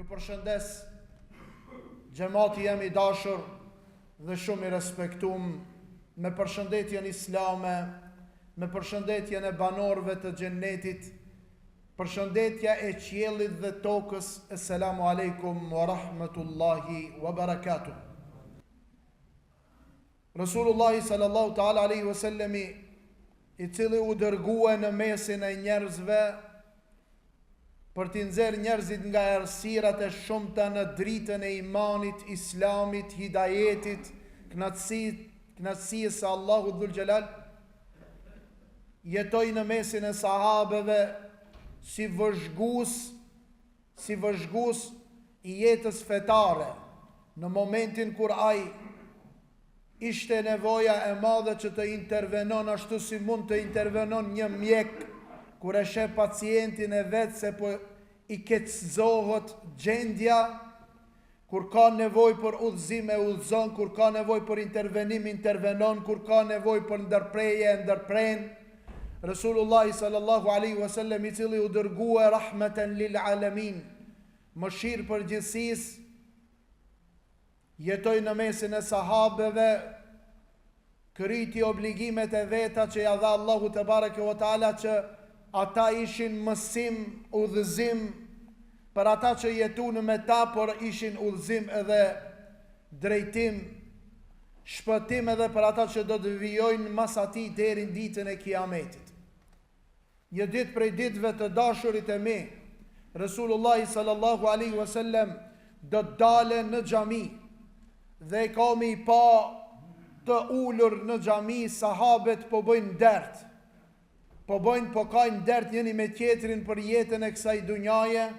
Ju përshëndes xhamati jam I dashur dhe shumë I respektum me përshëndetjen islame, me përshëndetjen e banorëve të xhennetit, përshëndetja e qiellit dhe tokës. Assalamu alaikum wa rahmatullahi wa barakatuh. Rasulullah sallallahu ta'ala alaihi wasallami, I cili u dërgua në mesin e njerëzve për t'i nxjerrë njerëzit nga errësirat e shumta në dritën e imanit, islamit, hidajetit, kënaqësisë së Allahut dhul xhelal, jetoi në mesin e sahabeve si vëzhgues I jetës fetare, në momentin kur ai ishte nevoja e madhe që të intervenon ashtu si mund të intervenon një mjek kur e sheh pacientin e vet se po I keqëzohet gjendja, kur ka nevojë për udhëzim e udhëzon, kur ka nevojë për intervenim intervenon, kur ka nevojë për ndërprerje ndërpren. Resulullah sallallahu alaihi wasallam, I cili u dërgua rahmeten lil alamin, mëshirë për gjithësisë, jetoi në mesin e sahabeve, kriti obligimet e veta që ja dha Allahu te bareke ve taala, që ata ishin mësim, udhëzim për ata që jetuan me ta, por ishin udhëzim edhe drejtim, shpëtim edhe për ata që do të vijojnë mas atij deri në ditën e Kiametit. Një ditë prej ditëve të dashurit e mi, Resulullah sallallahu alaihi wasallam do të dalë në xhami dhe komi I pa të ulur në xhami sahabet po bëjnë dert. Po kajnë dert njëri me tjetrin për jetën e kësaj dunjaje,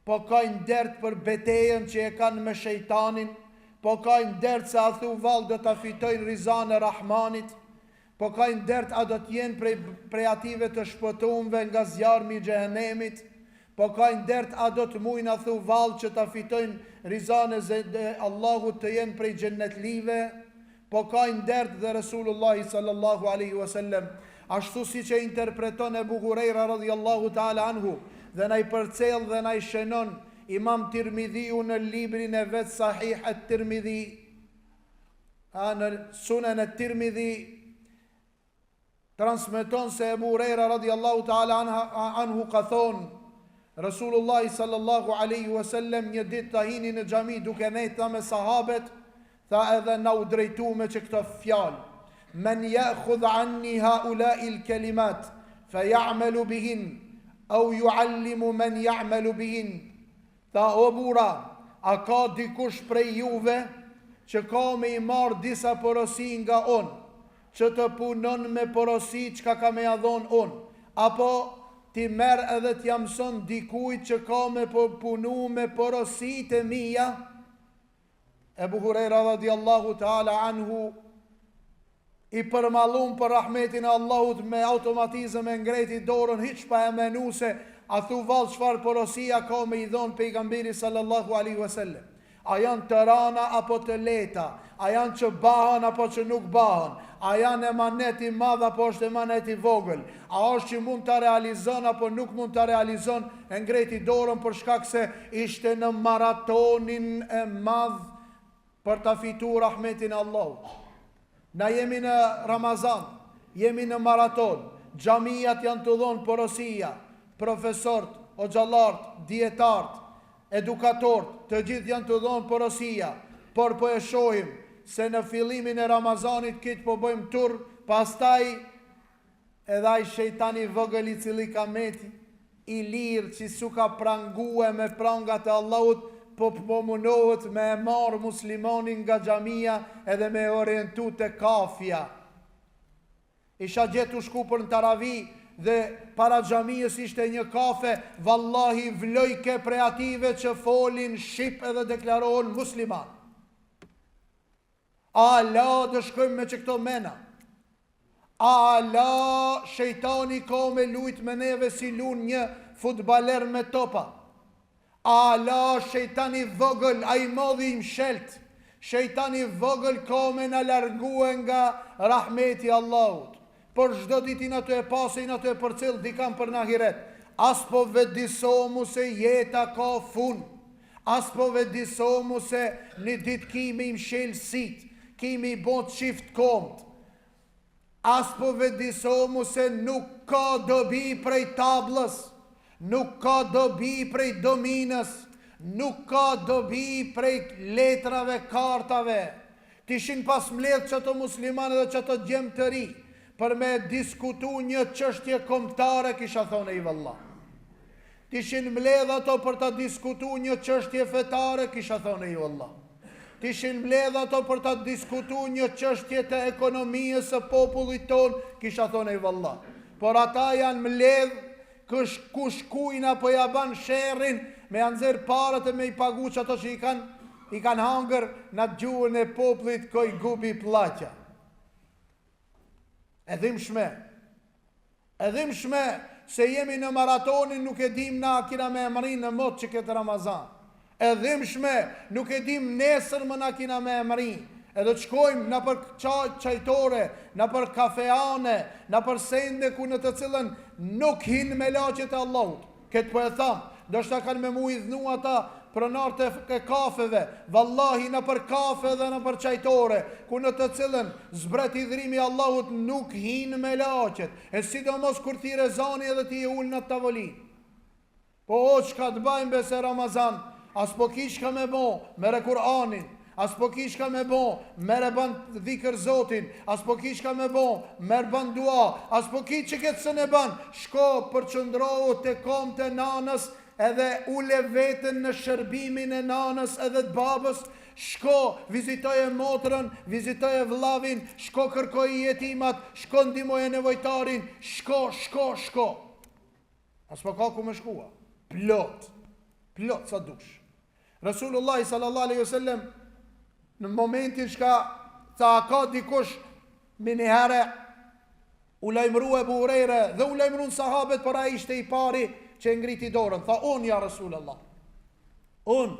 po kajnë dert për betejën që e kanë me shejtanin, po kajnë dert se a thu vallë do ta fitojnë rizan e Rahmanit, po kajnë dert a do t'jenë prej ative të shpëtumve nga zjarmi I xhehenemit, po kajnë dert a do të mujnë a thu vallë që ta fitojnë rizan e Allahut të jenë prej xhennetlive, po kajnë dert dhe Resulullah sallallahu alaihi wasallam ashtu si që interpreton Ebu Hurajra radhiyallahu ta'ala anhu dhe na I përcjell dhe na I shënon Imam Tirmidhiu në librin e vet Sahih at-Tirmidhi, në Sunan at-Tirmidhi, transmeton se Ebu Hurajra radhiyallahu ta'ala anhu ka thonë, Rasulullah sallallahu alaihi wasallam një ditë ta hini në xhami duke nejta me sahabet, tha edhe na u drejtu me që këto fjalë: Men ya'khudh anni ha'ula'i al-kalimat fa ya'malu bihin au yu'allimu man ya'malu bihin. Tha, o bura, a ka dikush prej juve që ka me I marr disa porosi nga unë, që të punon me porosi çka ka me ja dhon unë, apo ti merr edhe t'ja mëson dikujt që ka me punu me porositë e mia? Ebu Hurajra radhiyallahu ta'ala anhu I përmallum për rahmetin e Allahut me automatizëm e ngreti dorën, hiç pa e menu se a thu vallë çfarë porosia ka me I dhon pejgamberi sallallahu alaihi wasallam. A janë të rana apo të leta? A janë që bahen apo që nuk bahen? A janë emanet I madh apo është emanet I vogël? A është që mund ta realizon apo nuk mund ta realizon? E ngreti dorën për shkak se ishte në maratonin e madh për ta fituar rahmetin e Allahut. Na jemi në Ramazan, jemi në maraton, xhamijat janë të dhonë porosia, profesorët, hoxhallarët, dietarët, edukatorët, të gjithë janë të dhonë porosia, por po e shohim se në fillimin e Ramazanit këtë po bëjmë tur, pastaj edhe ai shejtani vogël I cili ka meti I lirë që su ka prangue me prangat e Allahut, po mundohet me e marë muslimanin nga xhamia edhe me orientu te kafja. Isha gjetu shku për në Taravi dhe para xhamisë ishte një kafe, vallahi vlojke prej ative që folin shqip edhe deklarohen musliman. Allah të shkojmë me që këto mena. Allah shejtani ka me lujt me neve si lun një futbaler me topa. Allah shejtani vogël, a I modhi I mshelt, shejtani vogël ka me në largue nga rahmeti Allahut. Por çdo ditë na të e pasin, na të e përcjell dikan për në ahiret. As po vedisomu se jeta ka fund. as po vedisomu se një dit kimi mshel sit, kimi bot qift komt, as po vedisomu se nuk ka dobi prej tablës, nuk ka dobi prej dominës, nuk ka dobi prej letrave, kartave. Tishin pas mledh që të muslimanë dhe që të gjemë të ri, për me diskutu një çështje kombëtare, kisha thone i valla. Tishin mledh ato për të diskutu një çështje fetare, kisha thone i valla. Tishin mledh ato për të diskutu një çështje të ekonomisë së popullit ton, kisha thone i valla. Por ata janë mledh kush kujna po ja ban sherrin, me anëzër parët e me i pagu që ato që i kanë hangër në gjuhën e poplit koj gubi plaqja. Edhim shme se jemi në maratonin, nuk e dim na kina me emrin në mot që këtë Ramazan. Edhim shme nuk e dim nesër më na kina me emrin. Edhe të shkojmë në për qajtore, në për kafeane, në për sende ku në të cilën nuk hinë me laqet e Allahut. Këtë po e thamë, do shta kanë me mu i dhnu ata pronartë e kafeve, vallahi në për kafe dhe në për qajtore, ku në të cilën zbret i dhrimi Allahut nuk hinë me laqet, e sidomos kur ti rezani edhe ti e ullë në tavolin. Po o qka të bajmë bese Ramazan, as po kishka me bo, mere Kur'anin, as po kishka me bo, mere ban dhikër Zotin, as po kishka me bo, mere ban dua, as po ki që këtë së ne ban, shko përqëndrohu të kom të nanës, edhe ule vetën në shërbimin e nanës edhe të babës, shko vizitoje motrën, vizitoje vllavin, shko kërkoj jetimat, shko ndihmoje nevojtarin, shko. As po ka ku me shkua, plot sa dush. Rasulullah sallallahu alaihi wasallam në momentin shka ta ka dikush minihare u lajmëru e Buhurejre dhe u lajmëru në sahabet, për a ishte i pari që ngriti dorën. Tha, unë ja Rasulullah, unë,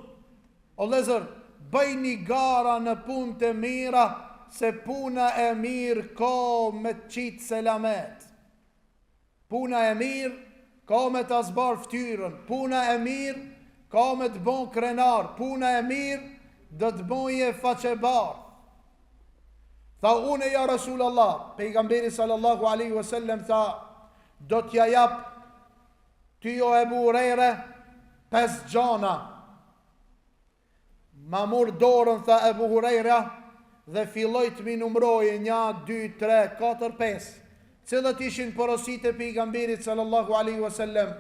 o lezër, bëj një gara në punë të mira, se puna e mirë ka me të qitë selamet. Puna e mirë ka me të zbar ftyrën. Puna e mirë ka me të bon krenar. Puna e mirë dhe të bonje faqebar. Tha, unë ja Rasulullah, pejgamberi sallallahu alaihi wasallam tha, do t'ja jap ty o Ebu Hurejre 5 gjana. Ma mur dorën, tha Ebu Hurejre, dhe filloj të mi numroje 1, 2, 3, 4, 5. Cilët ishin porosit e pejgamberit sallallahu alaihi wasallam.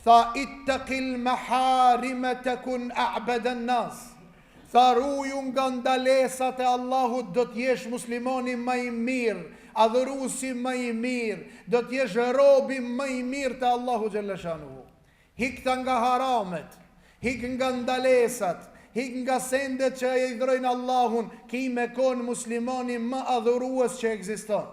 Tha, ittaqil maharime tekun a'beden nas. Tha, ruju nga ndalesat e Allahut, do t'jesh muslimoni më i mirë, adhurusi më i mirë, do t'jesh robi më i mirë të Allahu Gjellëshanuhu. Hikta nga haramet, hik nga ndalesat, hik nga sendet që e idhrojnë Allahun, ki me konë muslimoni më adhurues që egziston.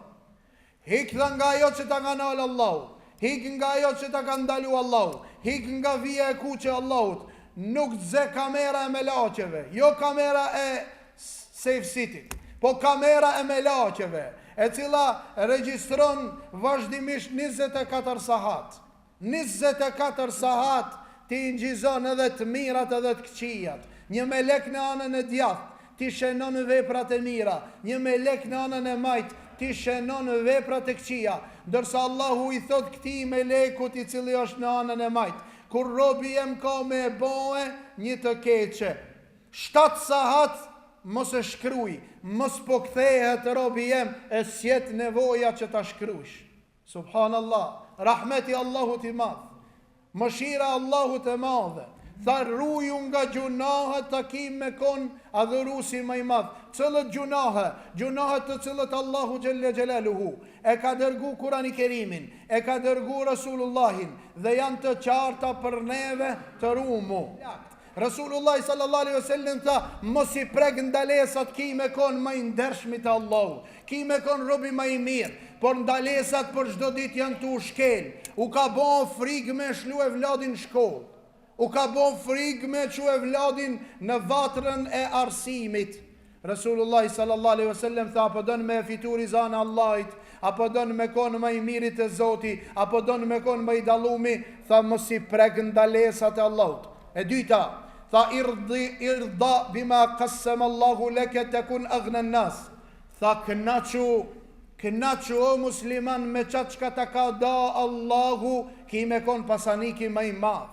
Hik nga ajo që ta nga nalë Allahu, hik nga ajo që ta ka ndalu Allahu, hik nga vija e kuqe Allahut. Nuk zë kamera e melaqeve, jo kamera e Safe City, po kamera e melaqeve, e cila regjistron vazhdimisht 24 sahat. 24 sahat ti ngjizon edhe të mirat edhe të këqijat. Një melek në anën e djathtë, ti shenon veprat e mira. Një melek në anën e majt, ti shenon veprat e këqija. Ndërsa Allahu i thot këtij melekut i cili është në anën e majt, kur robi jem ka me e boe një të keqe, 7 sahat mos e shkruj, mos po kthehet robi jem, e sjet nevoja që ta shkrush. Subhanallah, rahmeti Allahut i madh, mëshira Allahut e madhe. Tha, ruju nga gjunahet të kim me kon adhurusi më i madh. Cëllët gjunahet të cilët Allahu Gjelle Gjelaluhu e ka dërgu Kurani Kerimin, e ka dërgu Rasulullahin, dhe janë të qarta për neve të rumu. Rasulullah sallallahu alaihi wasallam tha, mos i prek ndalesat, ki me kon më i ndershmi të Allahu, ki me kon robi më i mirë, por ndalesat për çdo ditë janë të ushkel. U ka bon frikë me shlu e vladin shkollë. U ka bon frikë me që e vladin në vatrën e arsimit. Rasulullah sallallahu alaihi wasallam tha, apo don me fitur izan Allahit, apo don me kon më i mirit e Zoti, apo don me kon më i dallumi, tha, mos i prek ndalesat e Allahut. E dyta, Tha irda bima qassama Allahu leke tekun aghna nas. Tha kënaqu o musliman me qatë çka ta ka da Allahu, ki me kon pasaniki më i madh.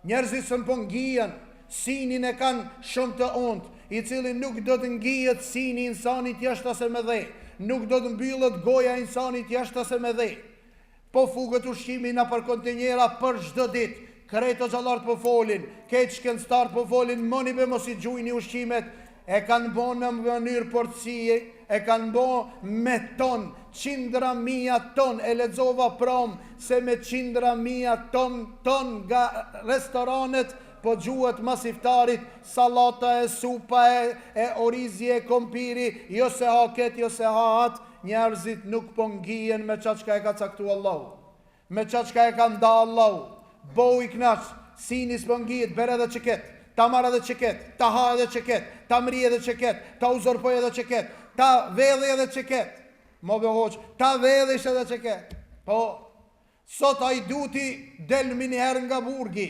Njerëzit së po ngijen, sinin e kanë shumë të ont, i cili nuk do të ngijet sini insanit jashtë ase me dhe, nuk do të mbyllet goja insanit jashtë ase me dhe. Po fugët ushqimi na për kontinjera për çdo ditë. Kreto xhallarët po folin, keq shkencëtarët po folin, moni be mos i gjujni ushqimet, e kanë bo në mënyrë porcije, e kanë bo me ton, qindra mija ton, e lexova prom se me qindra mija ton nga restoranet po gjuhet mas iftarit, salata e supa e orizje e kompiri, jo se ha ket, jo se ha at, njerëzit nuk po ngijen me qatë çka e ka caktu Allahu, me qatë çka e ka nda Allahu. Bo i knaq, sinis po ngijet, bere dhe qeket, ta marrë edhe qeket, ta ha edhe qeket, ta mri edhe qeket, ta uzorpoj edhe qeket, ta vedhe edhe qeket, mo be hoq, ta vedhe ishe edhe qeket. Po, sot a i duti delmi njëherë nga burgi,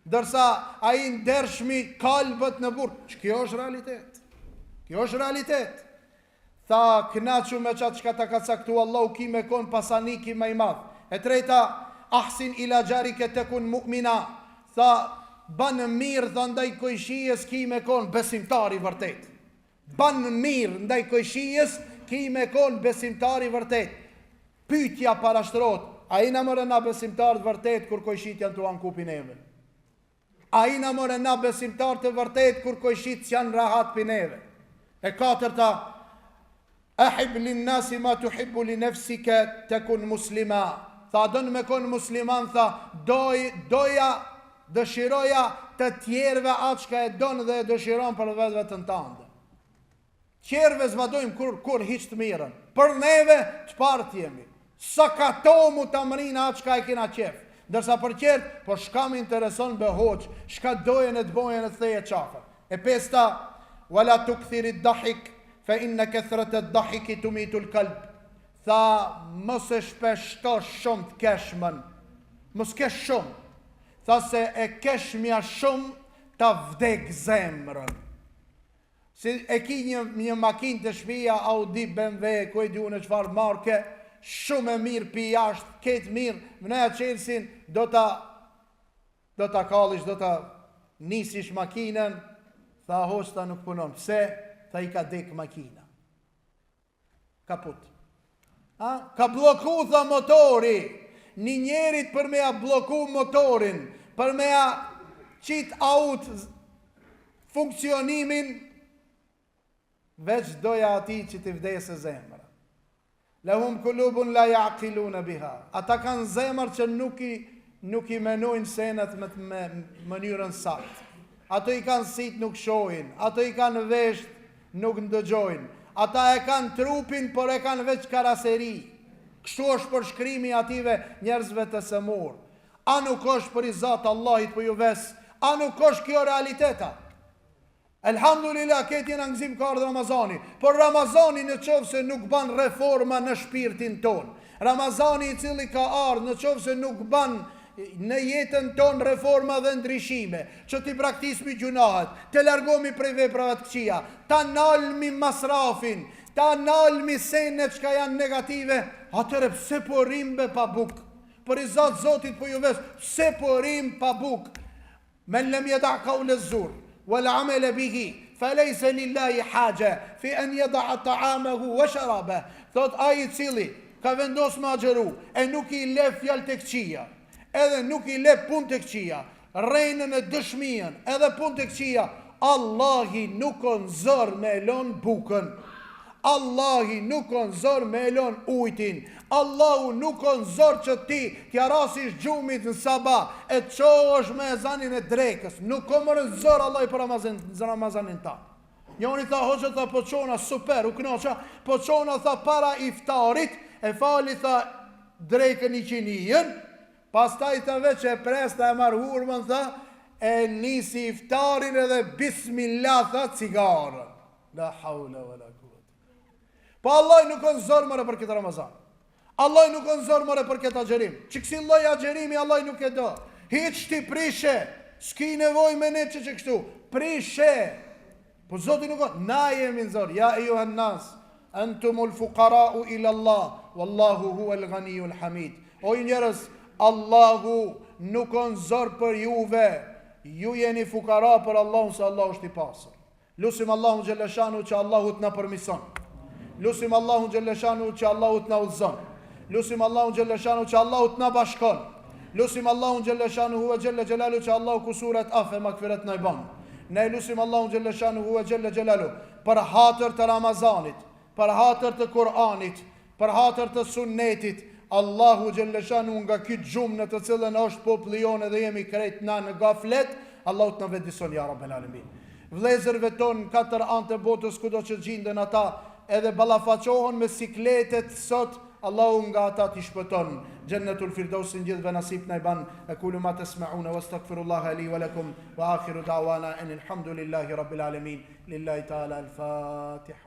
dërsa a i ndershmi kalbët në burg. Që kjo është realitet? Kjo është realitet. Tha knaqu me qatë qka ta ka caktu Allahu, ki me kon pasaniki me i madh. E treta, ahsin ila jarike tekun mu'mina. Tha banë mirë dhe ndaj kojshijes, ki me kon besimtari vërtet. Banë mirë ndaj kojshijes, ki me kon besimtari vërtet. Pytja parashtrot, a i në mërë na besimtar të vërtet kur kojshit janë të ankupin e me? A i në mërë na besimtar të vërtet kur kojshit janë rahat pineve? E katërta, ahib lin nasi ma tuhibbu li nefsike tekun muslima. Tha dënë me konë musliman, tha doja, dëshiroja të tjerve atë shka e donë dhe e dëshiron për vetëve të tënde. Tjerve zbadojmë kur hiq të mirën, për neve të partë jemi. Sa ka to mu të mërinë atë shka e kina qef. Dërsa për tjertë, po shka më intereson be hoq, shka dojen e të bojen e të theje qafër. E pesta, wala tu këthirit dahik, fe inne këthret e dahiki të mitu l'kalb. Tha, mos e shpeshto shumë të keshmën, mos kesh shumë. Tha se e keshmja shumë ta vdek zemrën. Si e ki një makinë të shpia, Audi, BMW, ku e di unë çfarë marke, shumë e mirë pi jashtë, ketë mirë, mëneja qelsin, do ta kallish, do ta nisish makinën. Tha, hosta nuk punon. Pse? Tha, i ka dek makina. Kaput. Ka bloku, tha, motori. Një njerit për me a bloku motorin, për me a qit aut funksionimin, veç doja ati që t'i vdese zemra. Lahum kulubun la yaqiluna biha. Ata kanë zemër që nuk i menojnë senet me mënyrën saktë. Ato i kanë sit nuk shohin, ato i kanë vesht nuk ndëgjojnë. Ata e kanë trupin, por e kanë veç karaseri. Kështu është për shkrimi ative njerëzve të sëmur. A nuk është për i zatë Allahit për ju ves? A nuk është kjo realiteta? Elhamdulillah, këtë jenë angzim ka ardhë Ramazani. Por Ramazani në qovë se nuk ban reforma në shpirtin ton. Ramazani i cili ka ardhë në qovë se nuk ban në jetën ton reforma dhe ndryshime, që t'i praktismi gjunahet, të largomi prej veprave të këqija, ta nalmi masrafin, ta nalmi senet që ka janë negative, atëre pse po rim be pa buk? Për i zatë zotit po ju ves, pse po rim pa buk? Men lem jeda kaule zur, wal amele bihi, falejse lillahi haja, fi en jeda ta'amahu wa sharabe. Thot aji cili ka vendos ma gjeru, e nuk i le fjall të këqija, edhe nuk i le pun të këqia, rejnën e dëshmien, edhe pun të këqia, Allahi nuk o nëzër me elon bukën, Allahi nuk o nëzër me elon ujtin, Allahu nuk o nëzër që ti t'ja rasish gjumit në sabah, e qo është me ezanin e drekës, nuk o më nëzër Allah i për Ramazanin ta. Njoni tha, hoqët tha, po qona super, u knoqa, po qona tha para iftarit, e fali tha drekën i qinijën, pastaj të veç e presta e marhurmën, tha, e nisi iftarin edhe bismillah, tha, cigarën. La haula wa la quwwata. Po Allah nuk o nëzër mëre për këtë Ramazan. Allah nuk o nëzër mëre për këtë agjerim. Që kësi lloj agjerimi Allah nuk e do. Hiq ti prishe, s'ki nevoj me ne që kështu, prishe. Po Zoti nuk ka, na jemi në zor, ja e juhan nas, antumul fuqara'u ila Allah, wallahu hua al-ghaniyul hamid. O ju njerëz, Allahu nuk on zor për juve, ju jeni fukara për Allahun se Allah është i pasur. Lusim Allahun Gjellëshanu që Allahut na përmison. Lusim Allahun Gjellëshanu që Allahut na udhëzon. Lusim Allahun Gjellëshanu që Allahut na bashkon. Lusim Allahun Gjellëshanu huve Gjelle Gjelalu që Allahu kusuret afe makfiret na i ban. Ne lusim Allahun Gjellëshanu huve Gjelle Gjelalu për hatër të Ramazanit, për hatër të Kur'anit, për hatër të sunnetit. Allahu Gjellëshanu nga këtë gjumë në të cilën është populli jonë dhe jemi krejt na në gaflet, Allahu të në vendison ja Rabbel Alamin. Vlezërve tonë katër anë të botës kudo që gjindën ata edhe ballafaqohen me sikletet sot, Allahu nga ata t'i shpëton. Jannatul Firdausin gjithë ve nasib na i ban. Aqulu ma tasma'una wastaghfirullaha li wa lakum wa akhiru da'wana anil hamdulillahi rabbil alamin. Lillahi ta'ala al-Fatiha.